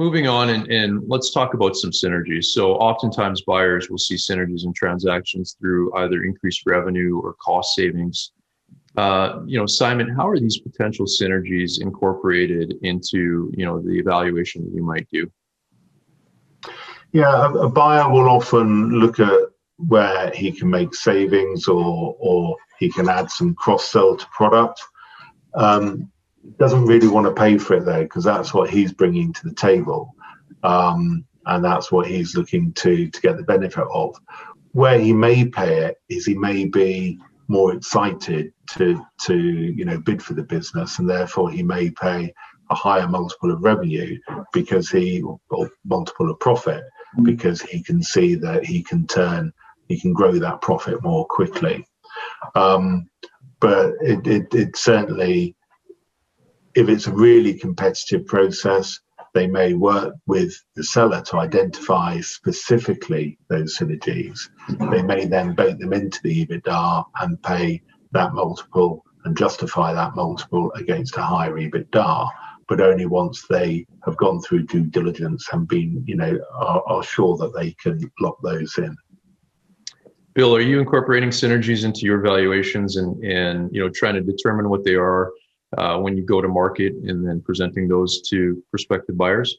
moving on, and let's talk about some synergies. So oftentimes buyers will see synergies in transactions through either increased revenue or cost savings. Simon, how are these potential synergies incorporated into, the evaluation that you might do? Yeah, a buyer will often look at where he can make savings or he can add some cross-sell to product. Doesn't really want to pay for it though, because that's what he's bringing to the table, and that's what he's looking to get the benefit of. Where he may pay it is he may be more excited to bid for the business, and therefore he may pay a higher multiple of revenue or multiple of profit, because he can see that he can grow that profit more quickly. But it certainly, if it's a really competitive process, they may work with the seller to identify specifically those synergies. They may then bake them into the EBITDA and pay that multiple and justify that multiple against a higher EBITDA, but only once they have gone through due diligence and been, are sure that they can lock those in. Bill, are you incorporating synergies into your valuations and trying to determine what they are when you go to market and then presenting those to prospective buyers?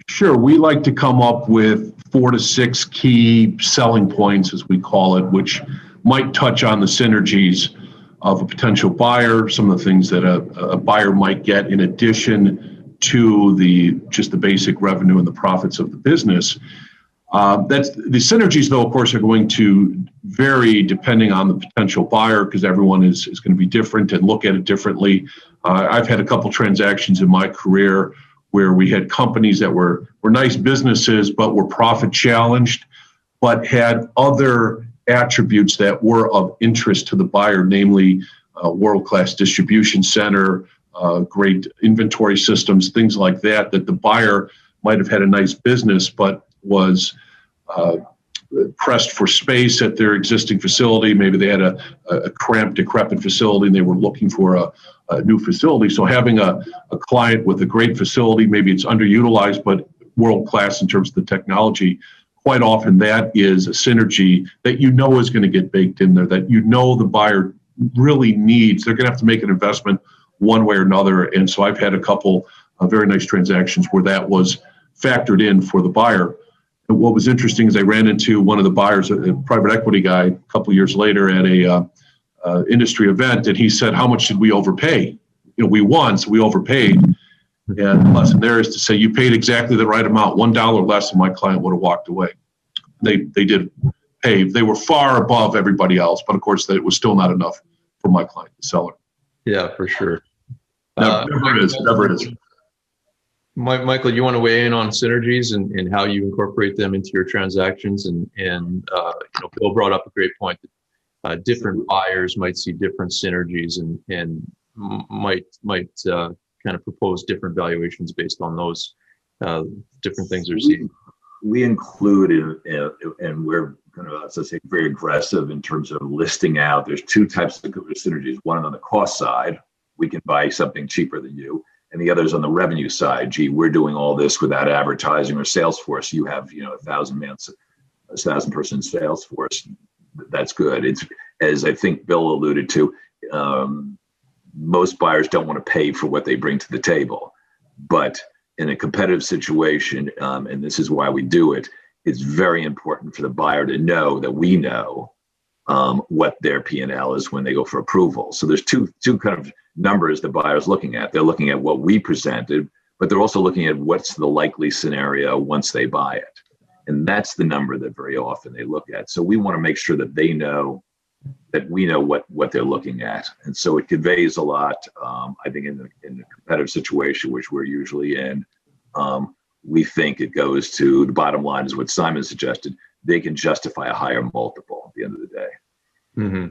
Sure. We like to come up with 4 to 6 key selling points, as we call it, which might touch on the synergies of a potential buyer, some of the things that a buyer might get in addition to just the basic revenue and the profits of the business. That's the synergies, though, of course, are going to vary depending on the potential buyer, because everyone is going to be different and look at it differently. I've had a couple transactions in my career where we had companies that were nice businesses but were profit challenged, but had other attributes that were of interest to the buyer, namely world-class distribution center, great inventory systems, things like that the buyer might have had a nice business but was pressed for space at their existing facility. Maybe they had a cramped, decrepit facility and they were looking for a new facility. So having a client with a great facility, maybe it's underutilized, but world-class in terms of the technology, quite often that is a synergy that is going to get baked in there, that the buyer really needs. They're going to have to make an investment one way or another. And so I've had a couple of very nice transactions where that was factored in for the buyer. And what was interesting is I ran into one of the buyers, a private equity guy, a couple of years later at a industry event, and he said, "How much did we overpay? We won, so we overpaid." And the lesson there is to say, you paid exactly the right amount, $1 less than my client would have walked away. They did pay. They were far above everybody else, but of course, that was still not enough for my client, the seller. Yeah, for sure. Never is. Michael, you want to weigh in on synergies and how you incorporate them into your transactions? And Bill brought up a great point that different buyers might see different synergies and might kind of propose different valuations based on those different things they're seeing. We include, and we're kind of, as I say, very aggressive in terms of listing out. There's 2 types of synergies. One on the cost side, we can buy something cheaper than you. And the other is on the revenue side. Gee, we're doing all this without advertising or sales force. You have, 1,000 person sales force. That's good. It's, as I think Bill alluded to, most buyers don't want to pay for what they bring to the table. But in a competitive situation, and this is why we do it, it's very important for the buyer to know that we know what their P&L is when they go for approval. So there's two kind of numbers the buyer's looking at. They're looking at what we presented, but they're also looking at what's the likely scenario once they buy it. And that's the number that very often they look at. So we want to make sure that they know that we know what they're looking at. And so it conveys a lot, I think, in the competitive situation, which we're usually in. We think it goes to the bottom line is what Simon suggested. They can justify a higher multiple at the end of the day. Mm-hmm.